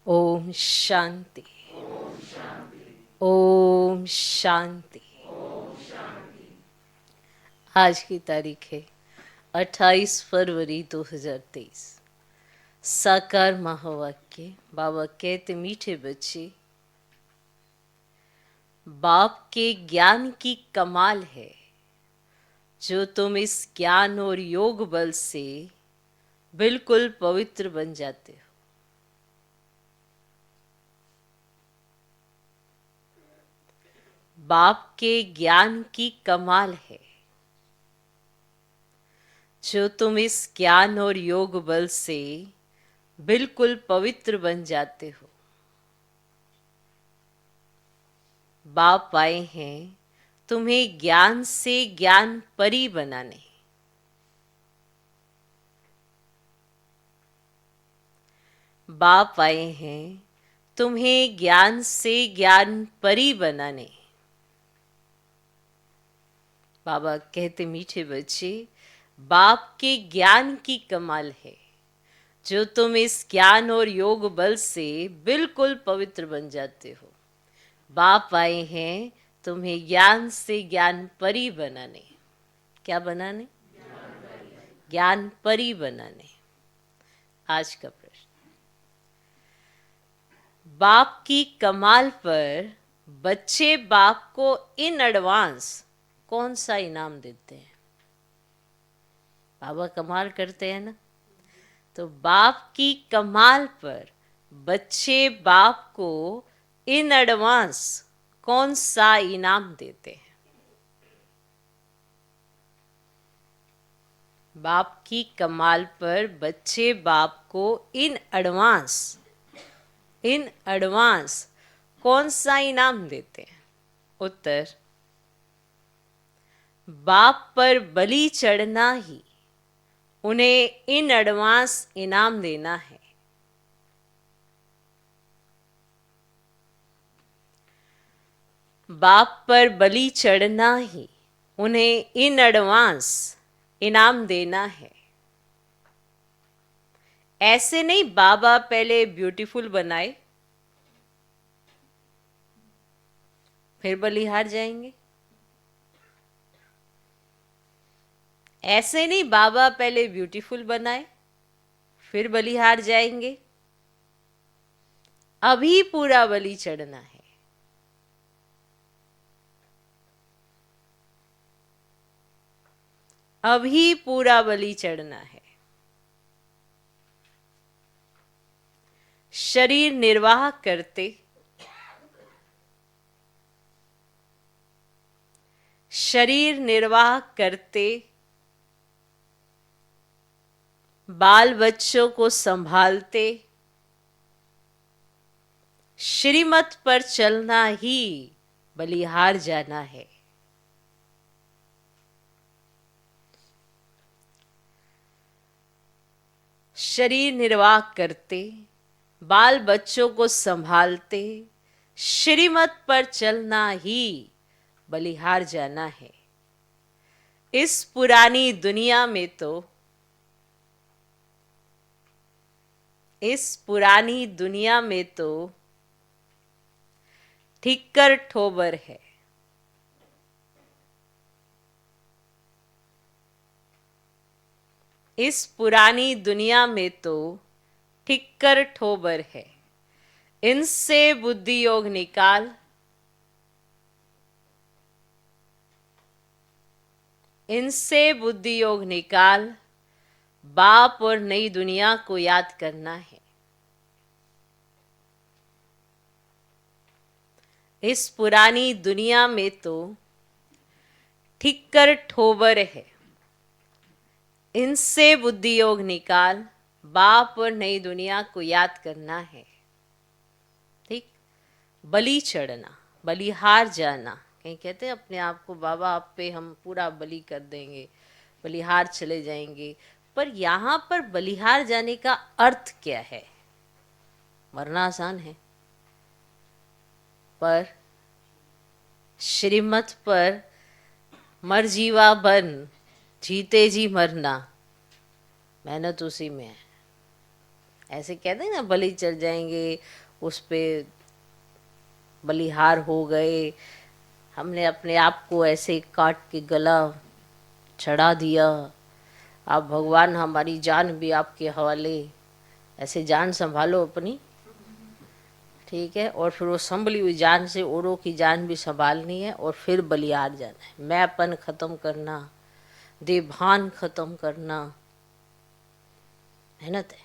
ओम शांति। ओम शांति। आज की तारीख है 28 फरवरी 2023। साकार महावाक्य। बाबा कहते, मीठे बच्चे, बाप के ज्ञान की कमाल है जो तुम इस ज्ञान और योग बल से बिल्कुल पवित्र बन जाते हो। बाप के ज्ञान की कमाल है जो तुम इस ज्ञान और योग बल से बिल्कुल पवित्र बन जाते हो। बाप आए हैं तुम्हें ज्ञान से ज्ञान परी बनाने। बाप आए हैं तुम्हें ज्ञान से ज्ञान परी बनाने। बाबा कहते, मीठे बच्चे, बाप के ज्ञान की कमाल है जो तुम इस ज्ञान और योग बल से बिल्कुल पवित्र बन जाते हो। बाप आए हैं तुम्हें ज्ञान से ज्ञान परी बनाने। क्या बनाने? ज्ञान परी बनाने। आज का प्रश्न, बाप की कमाल पर बच्चे बाप को इन एडवांस कौन सा इनाम देते हैं? बाबा कमाल करते हैं ना, तो बाप की कमाल पर बच्चे बाप को इन एडवांस कौन सा इनाम देते हैं? बाप की कमाल पर बच्चे बाप को इन एडवांस कौन सा इनाम देते हैं? उत्तर, बाप पर बलि चढ़ना ही उन्हें इन एडवांस इनाम देना है। बाप पर बलि चढ़ना ही उन्हें इन एडवांस इनाम देना है। ऐसे नहीं बाबा पहले ब्यूटीफुल बनाए फिर बलिहार जाएंगे। ऐसे नहीं बाबा पहले ब्यूटीफुल बनाए फिर बलिहार जाएंगे। अभी पूरा बलि चढ़ना है। अभी पूरा बलि चढ़ना है। शरीर निर्वाह करते, शरीर निर्वाह करते, बाल बच्चों को संभालते, श्रीमत पर चलना ही बलिहार जाना है। शरीर निर्वाह करते, बाल बच्चों को संभालते, श्रीमत पर चलना ही बलिहार जाना है। इस पुरानी दुनिया में तो, इस पुरानी दुनिया में तो ठिक्कर ठोबर है। इस पुरानी दुनिया में तो ठिक्कर ठोबर है। इनसे बुद्धि योग निकाल, इनसे बुद्धि योग निकाल, बाप और नई दुनिया को याद करना है। इस पुरानी दुनिया में तो ठिक्कर ठोबर है। इनसे बुद्धि योग निकाल, बाप और नई दुनिया को याद करना है। ठीक, बलि चढ़ना, बलिहार जाना। कहीं कहते हैं अपने आप को, बाबा आप पे हम पूरा बलि कर देंगे, बलिहार चले जाएंगे। पर यहाँ पर बलिहार जाने का अर्थ क्या है? मरना आसान है, पर श्रीमत पर मर जीवा बन, जीते जी मरना, मेहनत उसी में है। ऐसे कहते हैं ना, बलि चढ़ जाएंगे, उस पे बलिहार हो गए, हमने अपने आप को ऐसे काट के गला चढ़ा दिया, आप भगवान हमारी जान भी आपके हवाले, ऐसे जान संभालो अपनी, ठीक है। और फिर वो संभली हुई जान से औरों की जान भी संभालनी है, और फिर बलिहार जाना है, मैंपन खत्म करना, देभान खत्म करना, है ना। तय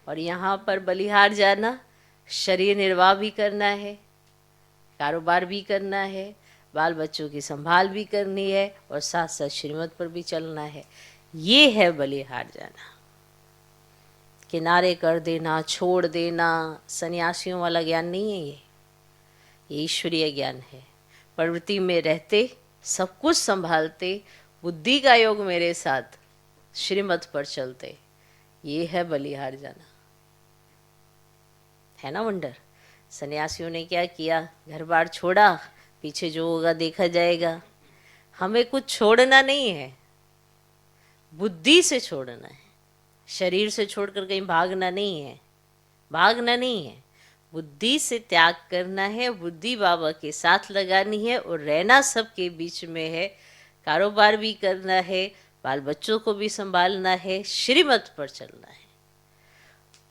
और यहाँ पर बलिहार जाना, शरीर निर्वाह भी करना है, कारोबार भी करना है, बाल बच्चों की संभाल भी करनी है, और साथ साथ श्रीमत पर भी चलना है। ये है बलिहार जाना। किनारे कर देना, छोड़ देना, सन्यासियों वाला ज्ञान नहीं है ये ईश्वरीय ज्ञान है। प्रवृत्ति में रहते, सब कुछ संभालते, बुद्धि का योग मेरे साथ, श्रीमत पर चलते, ये है बलिहार जाना, है ना वंडर। सन्यासियों ने क्या किया, घर बार छोड़ा, पीछे जो होगा देखा जाएगा। हमें कुछ छोड़ना नहीं है, बुद्धि से छोड़ना है, शरीर से छोड़कर कहीं भागना नहीं है, भागना नहीं है, बुद्धि से त्याग करना है, बुद्धि बाबा के साथ लगानी है, और रहना सबके बीच में है, कारोबार भी करना है, बाल बच्चों को भी संभालना है, श्रीमत पर चलना है।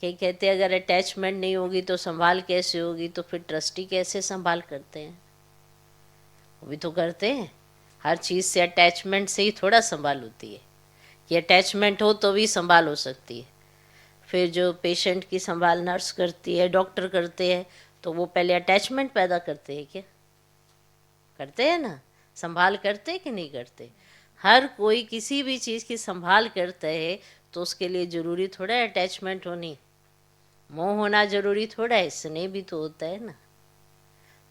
कई कहते हैं अगर अटैचमेंट नहीं होगी तो संभाल कैसे होगी, तो फिर ट्रस्टी कैसे संभाल करते हैं, वो भी तो करते हैं। हर चीज़ से अटैचमेंट से ही थोड़ा संभाल होती है, कि अटैचमेंट हो तो भी संभाल हो सकती है। फिर जो पेशेंट की संभाल नर्स करती है, डॉक्टर करते हैं, तो वो पहले अटैचमेंट पैदा करते हैं क्या, करते हैं ना, संभाल करते कि नहीं करते। हर कोई किसी भी चीज़ की संभाल करता है तो उसके लिए ज़रूरी थोड़ा है अटैचमेंट होनी, मोह होना ज़रूरी थोड़ा है, स्नेह भी तो होता है ना।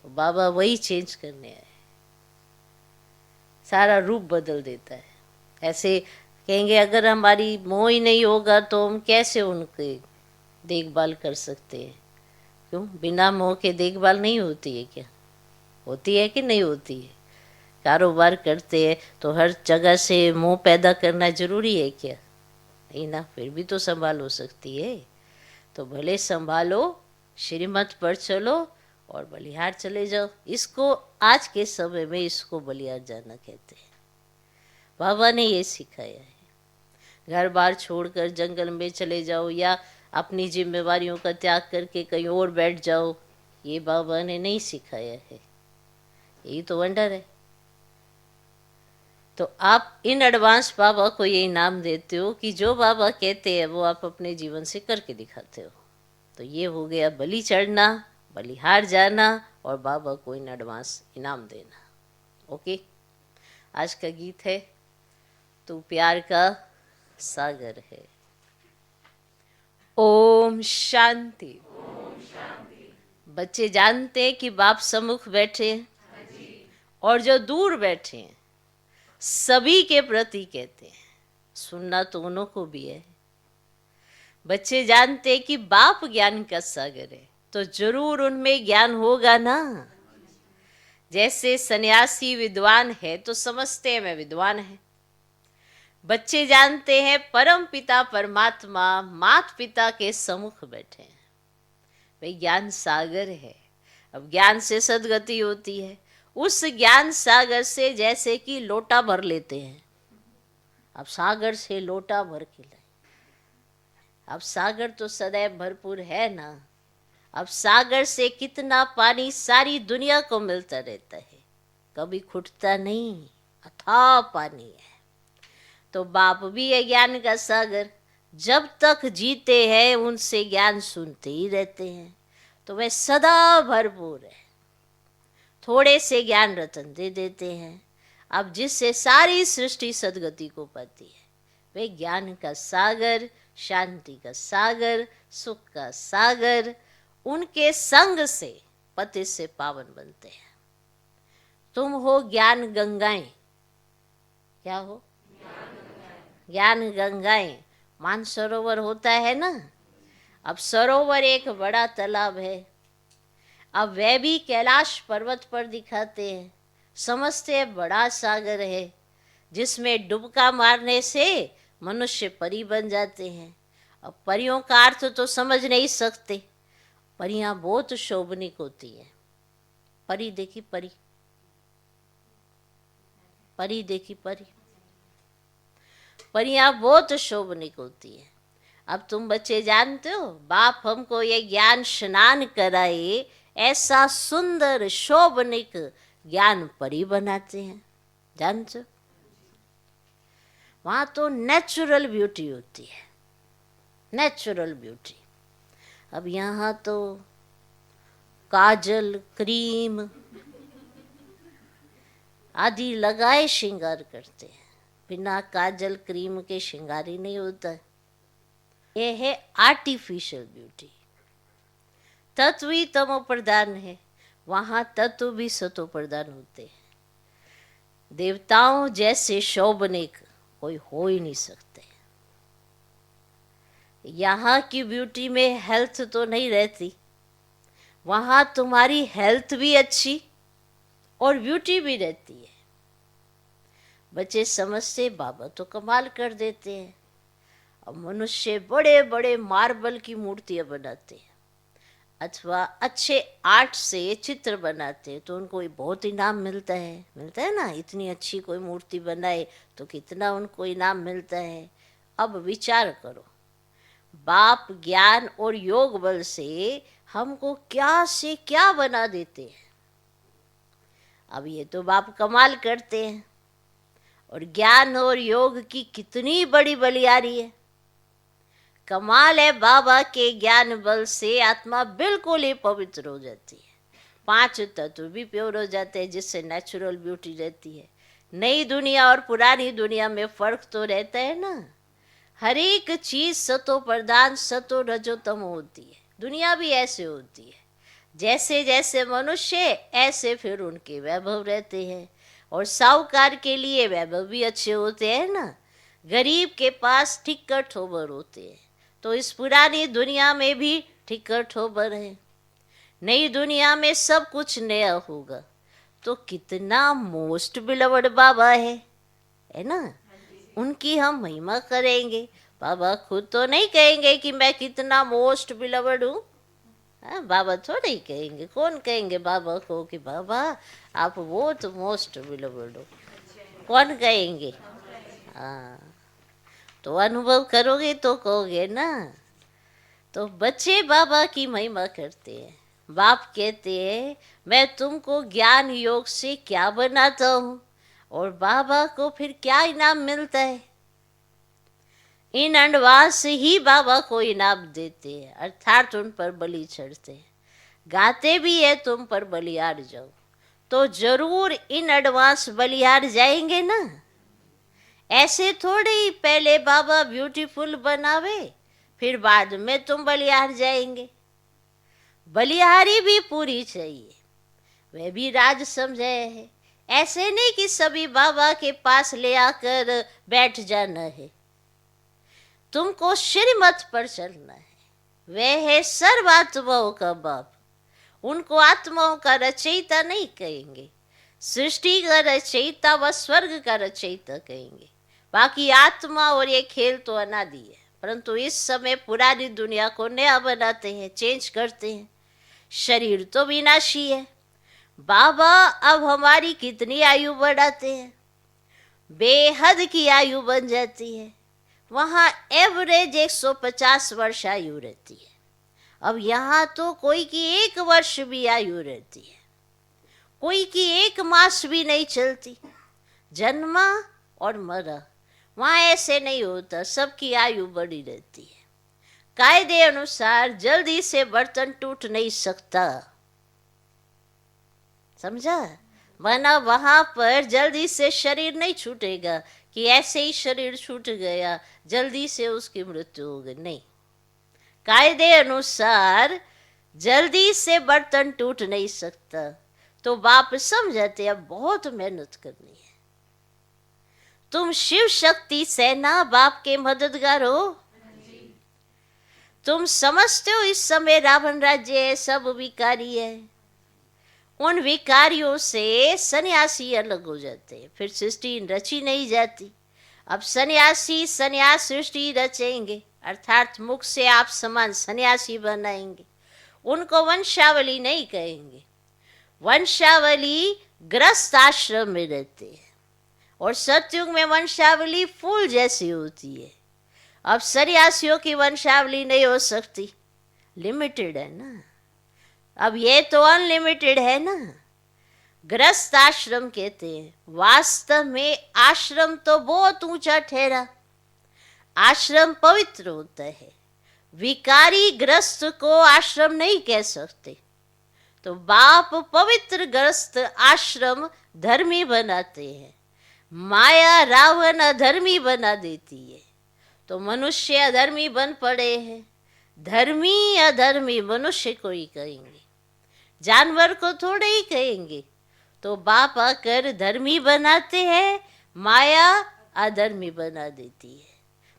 तो बाबा वही चेंज करने आए, सारा रूप बदल देता है। ऐसे कहेंगे अगर हमारी मोह ही नहीं होगा तो हम कैसे उनकी देखभाल कर सकते हैं, क्यों, बिना मोह के देखभाल नहीं होती है क्या, होती है कि नहीं होती है। कारोबार करते हैं तो हर जगह से मोह पैदा करना ज़रूरी है क्या, नहीं ना, फिर भी तो संभाल हो सकती है। तो भले संभालो, श्रीमत पर चलो और बलिहार चले जाओ। इसको आज के समय में इसको बलिहार जाना कहते हैं। बाबा ने ये सिखाया है। घर बार छोड़कर जंगल में चले जाओ या अपनी जिम्मेवारियों का त्याग करके कहीं और बैठ जाओ, ये बाबा ने नहीं सिखाया है। यही तो वंडर है। तो आप इन एडवांस बाबा को ये इनाम देते हो कि जो बाबा कहते हैं वो आप अपने जीवन से करके दिखाते हो। तो ये हो गया बलि चढ़ना, बलिहार जाना और बाबा को इन एडवांस इनाम देना। ओके, आज का गीत है तू प्यार का सागर है। ओम शांति। बच्चे जानते हैं कि बाप सम्मुख बैठे हैं और जो दूर बैठे हैं सभी के प्रति कहते हैं, सुनना तो उन्हों को भी है। बच्चे जानते हैं कि बाप ज्ञान का सागर है तो जरूर उनमें ज्ञान होगा ना। जैसे सन्यासी विद्वान है तो समझते हैं मैं विद्वान है। बच्चे जानते हैं परम पिता परमात्मा माता पिता के सम्मुख बैठे हैं, वे ज्ञान सागर है। अब ज्ञान से सदगति होती है। उस ज्ञान सागर से जैसे कि लोटा भर लेते हैं, अब सागर से लोटा भर के लाए। अब सागर तो सदैव भरपूर है ना। अब सागर से कितना पानी सारी दुनिया को मिलता रहता है, कभी खुटता नहीं, अथाह पानी है। तो बाप भी है ज्ञान का सागर, जब तक जीते हैं उनसे ज्ञान सुनते ही रहते हैं। तो वह सदा भरपूर है, थोड़े से ज्ञान रतन दे देते हैं। अब जिससे सारी सृष्टि सदगति को पाती है, वे ज्ञान का सागर, शांति का सागर, सुख का सागर, उनके संग से पति से पावन बनते हैं। तुम हो ज्ञान गंगाएं। क्या हो? ज्ञान गंगाएं। मानसरोवर होता है ना, अब सरोवर एक बड़ा तालाब है। अब वह भी कैलाश पर्वत पर दिखाते हैं, समझते हैं बड़ा सागर है जिसमें डुबका मारने से मनुष्य परी बन जाते हैं। अब परियों का अर्थ तो समझ नहीं सकते। परियां बहुत शोभनिक होती है। परी देखी परी, परी देखी परी, परियां बहुत शोभनिक होती है। अब तुम बच्चे जानते हो, बाप हमको ये ज्ञान स्नान कराए, ऐसा सुंदर शोभनिक ज्ञान परी बनाते हैं, जानते हो। वहां तो नेचुरल ब्यूटी होती है, नेचुरल ब्यूटी। अब यहाँ तो काजल, क्रीम आदि लगाए श्रृंगार करते हैं। बिना काजल क्रीम के श्रृंगार ही नहीं होता है। ये है आर्टिफिशियल ब्यूटी। तत्व ही तमो प्रधान है, वहां तत्व भी सतो प्रधान होते हैं। देवताओं जैसे शोभनिक कोई हो ही नहीं सकते। यहाँ की ब्यूटी में हेल्थ तो नहीं रहती, वहां तुम्हारी हेल्थ भी अच्छी और ब्यूटी भी रहती है। बच्चे समझते बाबा तो कमाल कर देते हैं। अब मनुष्य बड़े बड़े मार्बल की मूर्तियां बनाते हैं अथवा अच्छे आर्ट से चित्र बनाते हैं, तो उनको बहुत इनाम मिलता है ना। इतनी अच्छी कोई मूर्ति बनाए तो कितना उनको इनाम मिलता है। अब विचार करो, बाप ज्ञान और योग बल से हमको क्या से क्या बना देते हैं। अब ये तो बाप कमाल करते हैं। और ज्ञान और योग की कितनी बड़ी बलियारी है। कमाल है, बाबा के ज्ञान बल से आत्मा बिल्कुल ही पवित्र हो जाती है। 5 तत्व भी प्योर हो जाते हैं, जिससे नेचुरल ब्यूटी रहती है। नई दुनिया और पुरानी दुनिया में फर्क तो रहता है ना। हर एक चीज सतो प्रधान सतो रजोतम होती है। दुनिया भी ऐसे होती है, जैसे जैसे मनुष्य ऐसे फिर उनके वैभव रहते हैं। और साहूकार के लिए वैभव भी अच्छे होते हैं ना। गरीब के पास ठिक्कर ठोबर होते हैं। तो इस पुरानी दुनिया में भी ठिक्कर ठोबर है, नई दुनिया में सब कुछ नया होगा। तो कितना मोस्ट बिलवड बाबा है ना। उनकी हम महिमा करेंगे। बाबा खुद तो नहीं कहेंगे कि मैं कितना मोस्ट बिलवड हूँ। बाबा थोड़े ही कहेंगे। कौन कहेंगे बाबा को कि बाबा आप वो तो मोस्ट बिलवड हो? कौन कहेंगे? हाँ, तो अनुभव करोगे तो कहोगे ना। तो बच्चे बाबा की महिमा करते हैं। बाप कहते हैं मैं तुमको ज्ञान योग से क्या बनाता हूँ, और बाबा को फिर क्या इनाम मिलता है। इन अंडवास ही बाबा को इनाम देते हैं, अर्थात उन पर बलि चढ़ते हैं। गाते भी है तुम पर बलिहार जाओ, तो जरूर इन एडवांस बलिहार जाएंगे ना। ऐसे थोड़े ही पहले बाबा ब्यूटीफुल बनावे फिर बाद में तुम बलिहार जाएंगे। बलिहारी भी पूरी चाहिए, वह भी राज समझाया है। ऐसे नहीं कि सभी बाबा के पास ले आकर बैठ जाना है। तुमको श्रीमत पर चलना है। वह है सर्वात्माओं का बाप। उनको आत्माओं का रचयिता नहीं कहेंगे, सृष्टि का रचयिता व स्वर्ग का रचयिता कहेंगे। बाकी आत्मा और ये खेल तो अनादि है, परंतु इस समय पुरानी दुनिया को नया बनाते हैं, चेंज करते हैं। शरीर तो विनाशी है। बाबा अब हमारी कितनी आयु बढ़ाते हैं, बेहद की आयु बन जाती है। वहाँ एवरेज 150 वर्ष आयु रहती है। अब यहाँ तो कोई की 1 वर्ष भी आयु रहती है, कोई की 1 मास भी नहीं चलती। जन्मा और मरा, वहाँ ऐसे नहीं होता, सबकी आयु बड़ी रहती है। कायदे अनुसार जल्दी से बर्तन टूट नहीं सकता, समझा। वरना वहाँ पर जल्दी से शरीर नहीं छूटेगा कि ऐसे ही शरीर छूट गया जल्दी से उसकी मृत्यु हो गई, नहीं। कायदे अनुसार जल्दी से बर्तन टूट नहीं सकता। तो बाप समझाते अब बहुत मेहनत करनी है। तुम शिव शक्ति सेना बाप के मददगार हो। तुम समझते हो इस समय रावण राज्य है, सब विकारी है। उन विकारियों से सन्यासी अलग हो जाते हैं, फिर सृष्टि रची नहीं जाती। अब सन्यासी सन्यास सृष्टि रचेंगे, अर्थात मुख से आप समान सन्यासी बनाएंगे, उनको वंशावली नहीं कहेंगे। वंशावली गृहस्थ आश्रम में रहते हैं, और सतयुग में वंशावली फूल जैसी होती है। अब सन्यासियों की वंशावली नहीं हो सकती, लिमिटेड है ना। अब ये तो अनलिमिटेड है ना। गृहस्थ आश्रम कहते हैं, वास्तव में आश्रम तो बहुत ऊंचा ठहरा। आश्रम पवित्र होता है, विकारी गृहस्थ को आश्रम नहीं कह सकते। तो बाप पवित्र गृहस्थ आश्रम धर्मी बनाते हैं, माया रावण अधर्मी बना देती है। तो मनुष्य अधर्मी बन पड़े हैं। धर्मी अधर्मी मनुष्य को ही कहेंगे, जानवर को थोड़े ही कहेंगे। तो बाप आकर धर्मी बनाते हैं, माया अधर्मी बना देती है,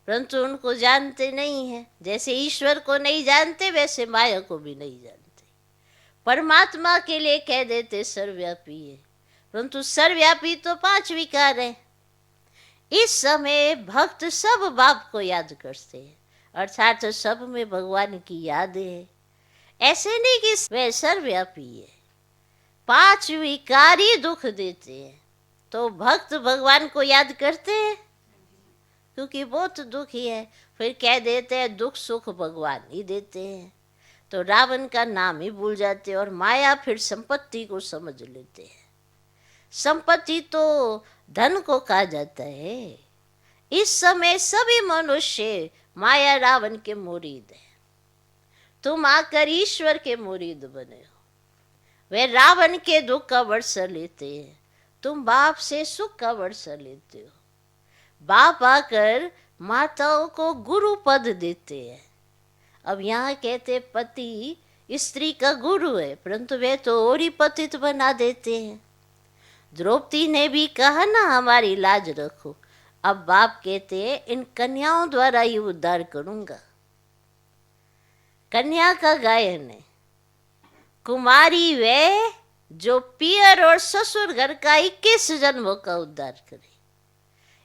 परंतु उनको जानते नहीं है। जैसे ईश्वर को नहीं जानते, वैसे माया को भी नहीं जानते। परमात्मा के लिए कह देते सर्वव्यापी है, परंतु सर्वव्यापी तो 5 विकार है। इस समय भक्त सब बाप को याद करते हैं, अर्थात सब में भगवान की याद है। ऐसे नहीं कि वह सर्वव्यापी है, 5 विकारी दुख देते हैं, तो भक्त भगवान को याद करते हैं, क्योंकि बहुत दुखी है। फिर कह देते हैं दुख सुख भगवान ही देते हैं, तो रावण का नाम ही भूल जाते हैं। और माया फिर संपत्ति को समझ लेते हैं। संपत्ति तो धन को कहा जाता है। इस समय सभी मनुष्य माया रावण के मुरीद हैं। तुम आकर ईश्वर के मुरीद बने हो। वे रावण के दुख का वर्षा लेते हैं, तुम बाप से सुख का वर्षा लेते हो। बाप आकर माताओं को गुरु पद देते हैं। अब यहाँ कहते पति स्त्री का गुरु है, परंतु वे तो और ही पतित बना देते हैं। द्रौपदी ने भी कहा ना हमारी लाज रखो। अब बाप कहते हैं इन कन्याओं द्वारा ही उद्धार करूंगा। कन्या का गायन है, कुमारी वे जो पियर और ससुर घर का 21 जन्मों का उद्धार करे।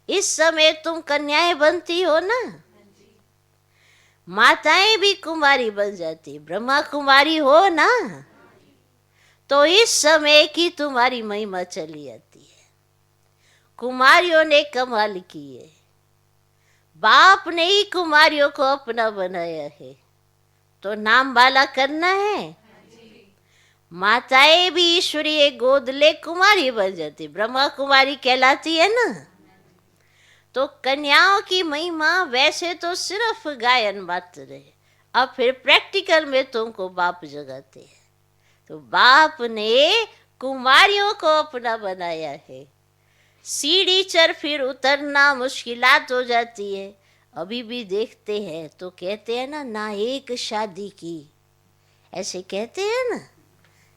इस समय तुम कन्याएं बनती हो ना, माताएं भी कुमारी बन जाती, ब्रह्मा कुमारी हो ना, तो इस समय की तुम्हारी महिमा चली आती है। कुमारियों ने कमाल की है, बाप ने ही कुमारियों को अपना बनाया है, तो नाम वाला करना है। माताएं भी ईश्वरीय गोद ले कुमारी बन जाती, ब्रह्मा कुमारी कहलाती है ना। तो कन्याओं की महिमा वैसे तो सिर्फ गायन मात्र है, अब फिर प्रैक्टिकल में तुमको बाप जगाते हैं। तो बाप ने कुमारियों को अपना बनाया है। सीढ़ी चढ़ फिर उतरना मुश्किलात हो जाती है। अभी भी देखते हैं तो कहते हैं ना एक शादी की, ऐसे कहते हैं ना।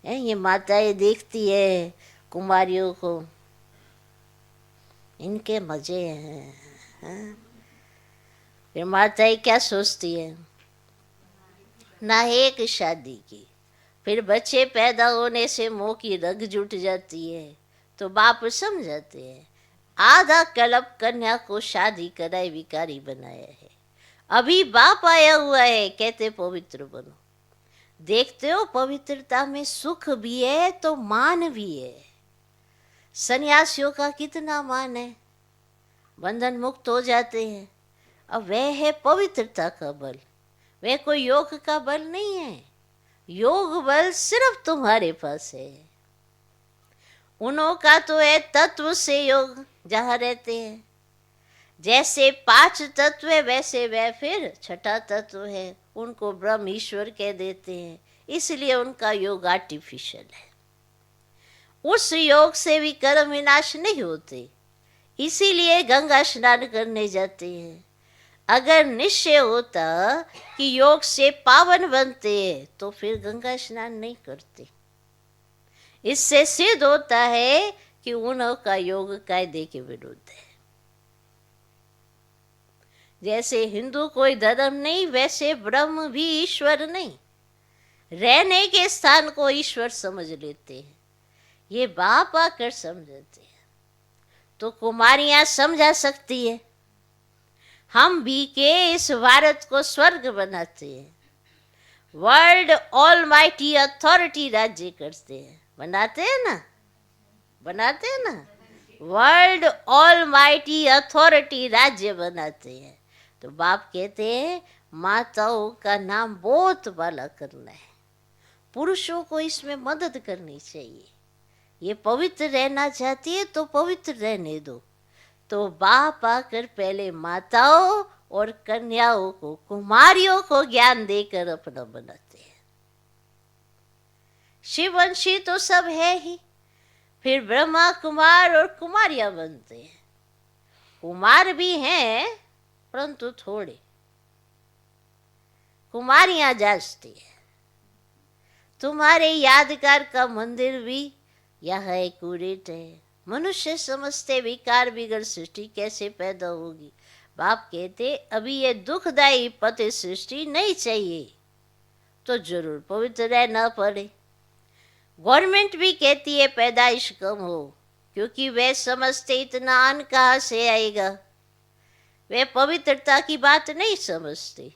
ये माताएं देखती है कुमारियों को, इनके मजे हैं। फिर माताएं क्या सोचती है, ना एक शादी की। फिर बच्चे पैदा होने से मोह की रग जुट जाती है, तो बाप समझाते हैं आधा कल्प कन्या को शादी कराए विकारी बनाया है। अभी बाप आया हुआ है, कहते पवित्र बनो। देखते हो पवित्रता में सुख भी है तो मान भी है। सन्यासियों का कितना मान है, बंधन मुक्त हो जाते हैं। अब वह है पवित्रता का बल, वह कोई योग का बल नहीं है। योग बल सिर्फ तुम्हारे पास है। उन्हों का तो है तत्व से योग, जहाँ रहते हैं। जैसे 5 तत्व है वैसे वह फिर 6ठा तत्व है, उनको ब्रह्म ईश्वर कह देते हैं, इसलिए उनका योग आर्टिफिशियल है। उस योग से भी कर्म विनाश नहीं होते, इसीलिए गंगा स्नान करने जाते हैं। अगर निश्चय होता कि योग से पावन बनते हैं तो फिर गंगा स्नान नहीं करते। इससे सिद्ध होता है कि उन्हों का योग कायदे के विरुद्ध है। जैसे हिंदू कोई धर्म नहीं, वैसे ब्रह्म भी ईश्वर नहीं। रहने के स्थान को ईश्वर समझ लेते हैं, ये बाप आकर समझाते हैं। तो कुमारियां समझा सकती है, हम भी के इस भारत को स्वर्ग बनाते हैं, वर्ल्ड ऑलमाइटी अथॉरिटी राज्य करते हैं, बनाते हैं ना, बनाते हैं ना, वर्ल्ड ऑलमाइटी अथॉरिटी राज्य बनाते हैं। तो बाप कहते हैं माताओं का नाम बहुत वाला करना है, पुरुषों को इसमें मदद करनी चाहिए। ये पवित्र रहना चाहती है तो पवित्र रहने दो। तो बाप आकर पहले माताओं और कन्याओं को, कुमारियों को ज्ञान देकर अपना बनाते हैं। शिववंशी तो सब है ही, फिर ब्रह्मा कुमार और कुमारियां बनते हैं। कुमार भी हैं परंतु थोड़े, कुमारियां जास्ती है। तुम्हारे यादगार का मंदिर भी यह एक्यूरेट है। मनुष्य समझते विकार बिगड़ सृष्टि कैसे पैदा होगी। बाप कहते अभी ये दुखदायी पति सृष्टि नहीं चाहिए तो जरूर पवित्र रहना पड़े। गवर्नमेंट भी कहती है पैदाइश कम हो, क्योंकि वे समझते इतना अन्न कहाँ से आएगा। वे पवित्रता की बात नहीं समझते।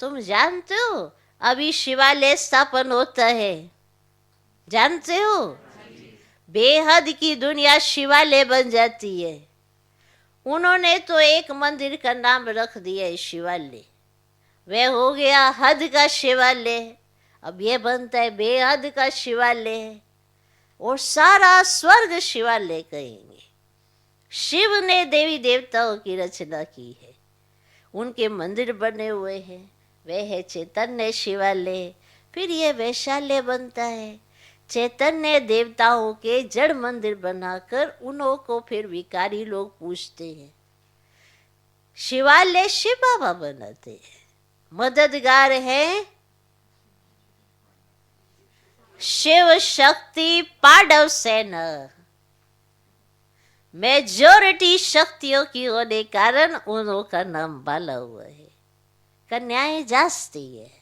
तुम जानते हो अभी शिवालय स्थापन होता है, जानते हो? बेहद की दुनिया शिवालय बन जाती है। उन्होंने तो एक मंदिर का नाम रख दिया है शिवालय, वह हो गया हद का शिवालय। अब यह बनता है बेहद का शिवालय, और सारा स्वर्ग शिवालय कहेंगे। शिव ने देवी देवताओं की रचना की है, उनके मंदिर बने हुए हैं, वह है चैतन्य शिवालय। फिर यह वैशाल्य बनता है, चैतन्य देवताओं के जड़ मंदिर बनाकर उन्हों को फिर विकारी लोग पूजते हैं। शिवालय शिव बाबा बनाते हैं। मददगार है शिव शक्ति पांडव सेना। मेजॉरिटी शक्तियों की होने कारण उन्हों का नाम बाला हुआ है। कन्याएं जास्ती है।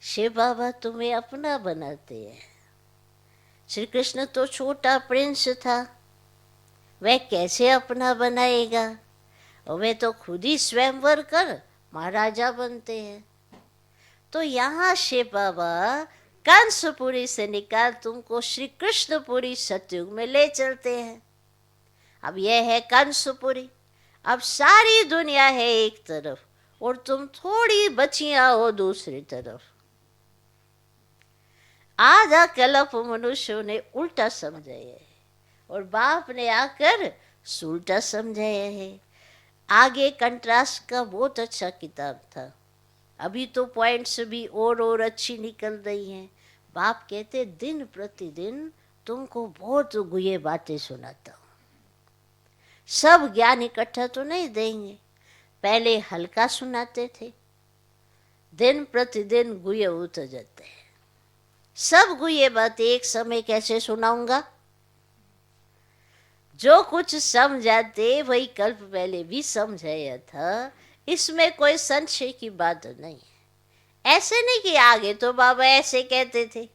शिव बाबा तुम्हें अपना बनाते हैं। श्री कृष्ण तो छोटा प्रिंस था, वह कैसे अपना बनाएगा? और वे तो खुद ही स्वयंवर कर महाराजा बनते हैं। तो यहाँ शिव बाबा कंसपुरी से निकाल तुमको श्री कृष्णपुरी सतयुग में ले चलते हैं। अब यह है कंसपुरी। अब सारी दुनिया है एक तरफ और तुम थोड़ी बचियां हो दूसरी तरफ। आधा कल्प मनुष्यों ने उल्टा समझाया है और बाप ने आकर सुलटा समझाया है। आगे कंट्रास्ट का बहुत अच्छा किताब था, अभी तो पॉइंट्स भी और अच्छी निकल रही हैं। बाप कहते दिन प्रतिदिन तुमको बहुत गुये बातें सुनाता हूँ। सब ज्ञान इकट्ठा तो नहीं देंगे, पहले हल्का सुनाते थे, दिन प्रतिदिन गुये उतर जाते हैं। सब गुये बातें एक समय कैसे सुनाऊंगा? जो कुछ समझाते वही कल्प पहले भी समझाया था, इसमें कोई संशय की बात नहीं है। ऐसे नहीं कि आगे तो बाबा ऐसे कहते थे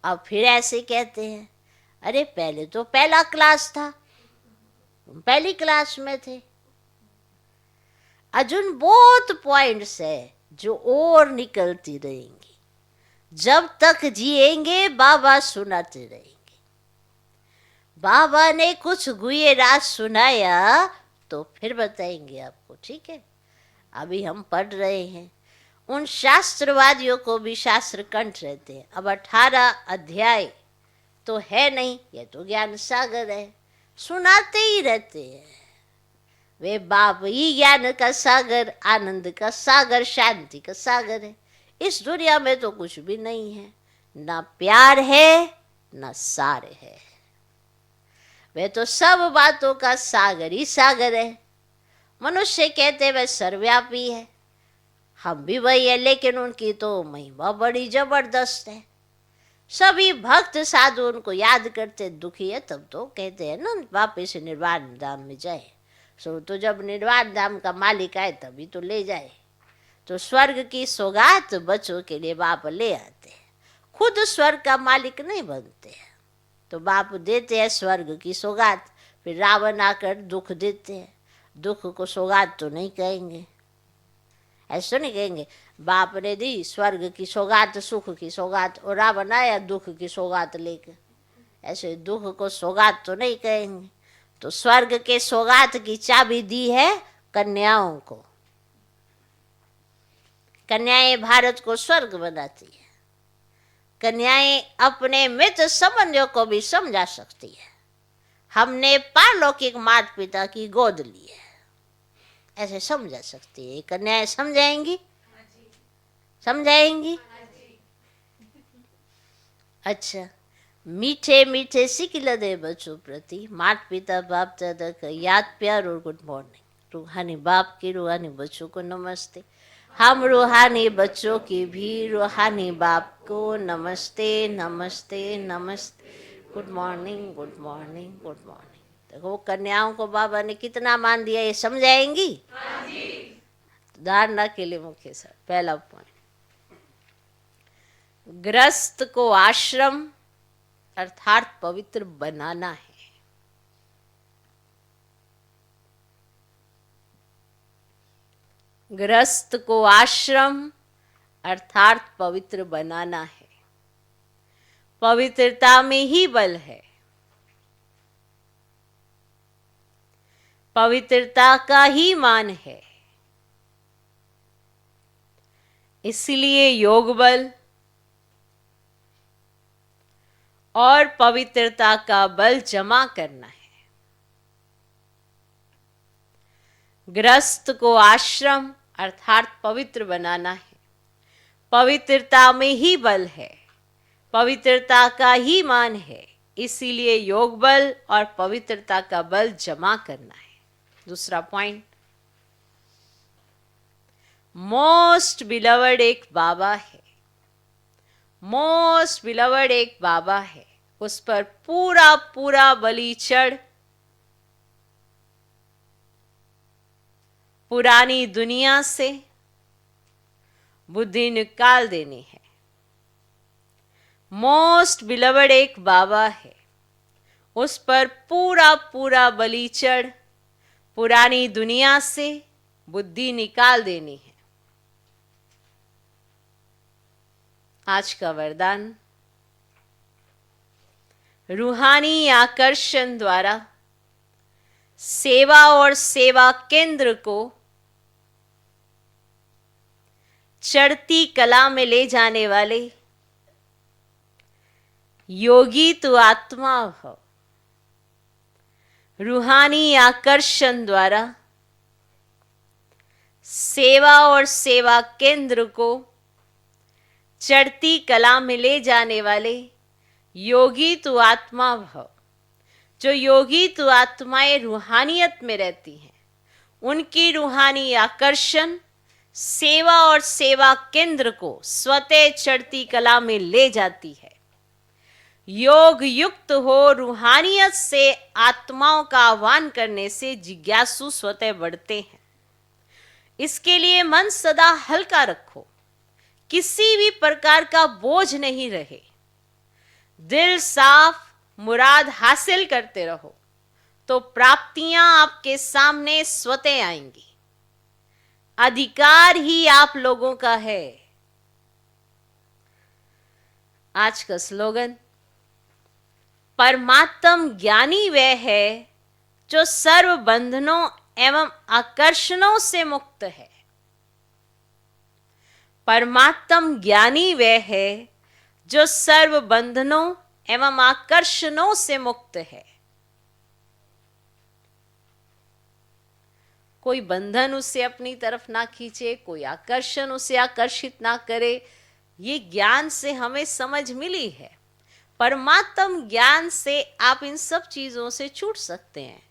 अब फिर ऐसे कहते हैं। अरे पहले तो पहला क्लास था, पहली क्लास में थे। अर्जुन बहुत पॉइंट्स है जो और निकलती रहेंगी। जब तक जिएंगे बाबा सुनाते रहेंगे। बाबा ने कुछ गुये राज सुनाया तो फिर बताएंगे आपको, ठीक है? अभी हम पढ़ रहे हैं, उन शास्त्रवादियों को भी शास्त्र कंठ रहते हैं। अब 18 अध्याय तो है नहीं, ये तो ज्ञान सागर है, सुनाते ही रहते हैं। वे बाप ही ज्ञान का सागर, आनंद का सागर, शांति का सागर है। इस दुनिया में तो कुछ भी नहीं है, ना प्यार है ना सार है। वे तो सब बातों का सागर ही सागर है। मनुष्य कहते वे सर्वव्यापी है, हम भी वही है, लेकिन उनकी तो महिमा बड़ी जबरदस्त है। सभी भक्त साधु उनको याद करते दुखी है, तब तो कहते हैं ना वापिस निर्वाण धाम में जाए। सो तो जब निर्वाण धाम का मालिक आए तभी तो ले जाए। तो स्वर्ग की सौगात बच्चों के लिए बाप ले आते हैं, खुद स्वर्ग का मालिक नहीं बनते हैं। तो बाप देते हैं स्वर्ग की सौगात, फिर रावण आकर दुख देते हैं। दुख को सौगात तो नहीं कहेंगे, ऐसा नहीं कहेंगे बाप ने दी स्वर्ग की सौगात, सुख की सौगात, और रावण आया दुख की सौगात लेकर, ऐसे दुख को सौगात तो नहीं कहेंगे। तो स्वर्ग के सौगात की चाबी दी है कन्याओं को। कन्याएं भारत को स्वर्ग बनाती है। कन्याएं अपने मित्र संबंधियों को भी समझा सकती है। हमने पारलौकिक माता पिता की गोद ली है, ऐसे समझा सकती है। कन्याएं समझाएंगी, समझाएंगी। अच्छा, मीठे मीठे सिखिल दे बच्चों प्रति माता पिता बाप दादा का याद प्यार और गुड मॉर्निंग। रूहानी बाप की रूहानी बच्चों को नमस्ते। हम रूहानी बच्चों की भी रूहानी बाप को नमस्ते नमस्ते नमस्ते। Good morning good morning good morning. देखो कन्याओं को बाबा ने कितना मान दिया, ये समझाएंगी। धारणा के लिए मुख्य सर पहला पॉइंट, ग्रस्त को आश्रम अर्थात पवित्र बनाना है। ग्रस्त को आश्रम अर्थात पवित्र बनाना है। पवित्रता में ही बल है। पवित्रता का ही मान है। इसलिए योग बल और पवित्रता का बल जमा करना है। ग्रस्त को आश्रम अर्थात पवित्र बनाना है। पवित्रता में ही बल है। पवित्रता का ही मान है। इसीलिए योग बल और पवित्रता का बल जमा करना है। दूसरा पॉइंट, मोस्ट बिलवर्ड एक बाबा है। मोस्ट बिलवर्ड एक बाबा है। उस पर पूरा पूरा बलि चढ़ पुरानी दुनिया से बुद्धि निकाल देनी है। मोस्ट बिलवर्ड एक बाबा है। उस पर पूरा पूरा बलि चढ़ पुरानी दुनिया से बुद्धि निकाल देनी है। आज का वरदान, रूहानी आकर्षण द्वारा सेवा और सेवा केंद्र को चढ़ती कला में ले जाने वाले योगी तू आत्मा भव। रूहानी आकर्षण द्वारा सेवा और सेवा केंद्र को चढ़ती कला में ले जाने वाले योगी तू आत्मा भव। जो योगी तू आत्माएं रूहानियत में रहती हैं, उनकी रूहानी आकर्षण सेवा और सेवा केंद्र को स्वतः चढ़ती कला में ले जाती है। योग युक्त हो रूहानियत से आत्माओं का आह्वान करने से जिज्ञासु स्वतः बढ़ते हैं। इसके लिए मन सदा हल्का रखो, किसी भी प्रकार का बोझ नहीं रहे। दिल साफ, मुराद हासिल करते रहो तो प्राप्तियां आपके सामने स्वतः आएंगी। अधिकार ही आप लोगों का है। आज का स्लोगन, परमात्म ज्ञानी वह है जो सर्व बंधनों एवं आकर्षणों से मुक्त है। परमात्म ज्ञानी वह है जो सर्व बंधनों एवं आकर्षणों से मुक्त है। कोई बंधन उसे अपनी तरफ ना खींचे, कोई आकर्षण उसे आकर्षित ना करे। ये ज्ञान से हमें समझ मिली है। परमात्म ज्ञान से आप इन सब चीजों से छूट सकते हैं।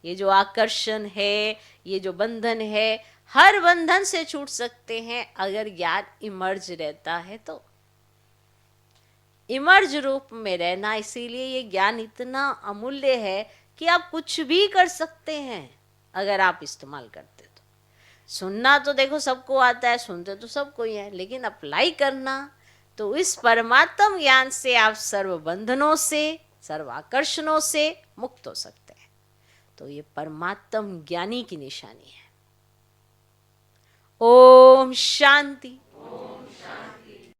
ये जो आकर्षण है, ये जो बंधन है, हर बंधन से छूट सकते हैं अगर ज्ञान इमर्ज रहता है तो। इमर्ज रूप में रहना, इसीलिए ये ज्ञान इतना अमूल्य है कि आप कुछ भी कर सकते हैं अगर आप इस्तेमाल करते तो। सुनना तो देखो सबको आता है, सुनते तो सबको ही है, लेकिन अप्लाई करना तो इस परमात्म ज्ञान से आप सर्व बंधनों से, सर्व आकर्षणों से मुक्त हो सकते हैं। तो ये परमात्म ज्ञानी की निशानी है। ओम शांति।